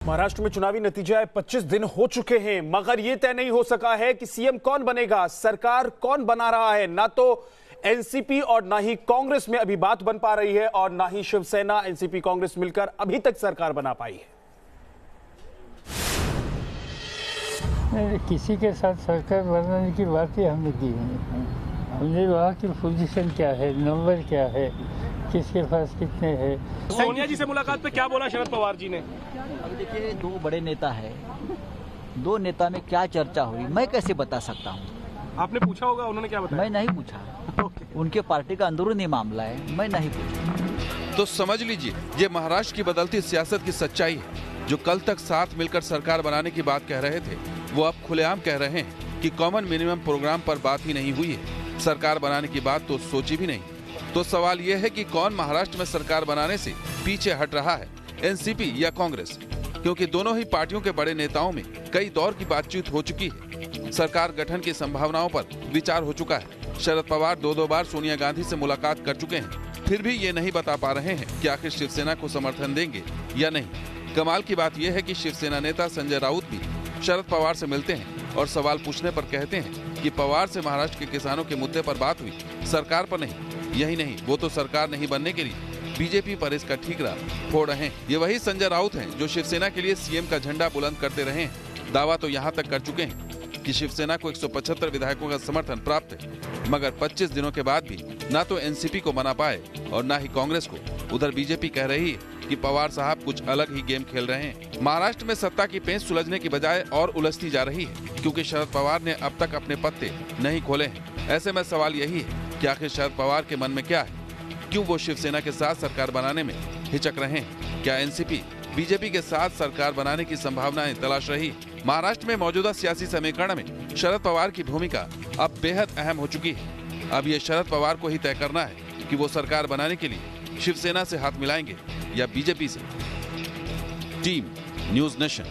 महाराष्ट्र में चुनावी नतीजे 25 दिन हो चुके हैं, मगर यह तय नहीं हो सका है कि सीएम कौन बनेगा, सरकार कौन बना रहा है। ना तो एनसीपी और ना ही कांग्रेस में अभी बात बन पा रही है और ना ही शिवसेना एनसीपी कांग्रेस मिलकर अभी तक सरकार बना पाई है। किसी के साथ सरकार बनाने की बात ही हमने की है। हमने वहाँ की पोजीशन क्या है, नंबर क्या है, किसके पास कितने हैं। सोनिया जी से मुलाकात पे क्या बोला शरद पवार जी ने? अब देखिए, दो बड़े नेता है, दो नेता में क्या चर्चा हुई मैं कैसे बता सकता हूँ। आपने पूछा होगा, उन्होंने क्या बताया? मैं नहीं पूछा, उनके पार्टी का अंदरूनी मामला है, मैं नहीं पूछा। तो समझ लीजिए, ये महाराष्ट्र की बदलती सियासत की सच्चाई है। जो कल तक साथ मिलकर सरकार बनाने की बात कह रहे थे, वो अब खुलेआम कह रहे हैं कि कॉमन मिनिमम प्रोग्राम पर बात ही नहीं हुई है, सरकार बनाने की बात तो सोची भी नहीं। तो सवाल यह है कि कौन महाराष्ट्र में सरकार बनाने से पीछे हट रहा है, एनसीपी या कांग्रेस? क्योंकि दोनों ही पार्टियों के बड़े नेताओं में कई दौर की बातचीत हो चुकी है। सरकार गठन की संभावनाओं पर विचार हो चुका है। शरद पवार दो बार सोनिया गांधी से मुलाकात कर चुके हैं, फिर भी ये नहीं बता पा रहे हैं कि आखिर शिवसेना को समर्थन देंगे या नहीं। कमाल की बात यह है कि शिवसेना नेता संजय राउत भी शरद पवार से मिलते हैं और सवाल पूछने पर कहते हैं कि पवार से महाराष्ट्र के किसानों के मुद्दे पर बात हुई, सरकार पर नहीं। यही नहीं, वो तो सरकार नहीं बनने के लिए बीजेपी पर इसका ठीकरा फोड़ रहे हैं। ये वही संजय राउत हैं जो शिवसेना के लिए सीएम का झंडा बुलंद करते रहे हैं। दावा तो यहाँ तक कर चुके हैं कि शिवसेना को 175 विधायकों का समर्थन प्राप्त है, मगर 25 दिनों के बाद भी ना तो एनसीपी को मना पाए और ना ही कांग्रेस को। उधर बीजेपी कह रही है कि पवार साहब कुछ अलग ही गेम खेल रहे हैं। महाराष्ट्र में सत्ता की पेंच सुलझने की बजाय और उलझती जा रही है, क्योंकि शरद पवार ने अब तक अपने पत्ते नहीं खोले हैं। ऐसे में सवाल यही है कि आखिर शरद पवार के मन में क्या है, क्यों वो शिवसेना के साथ सरकार बनाने में हिचक रहे हैं? क्या एनसीपी बीजेपी के साथ सरकार बनाने की संभावनाएं तलाश रही? महाराष्ट्र में मौजूदा सियासी समीकरण में शरद पवार की भूमिका अब बेहद अहम हो चुकी है। अब ये शरद पवार को ही तय करना है कि वो सरकार बनाने के लिए शिवसेना से हाथ मिलाएंगे या बीजेपी से। Team news nation.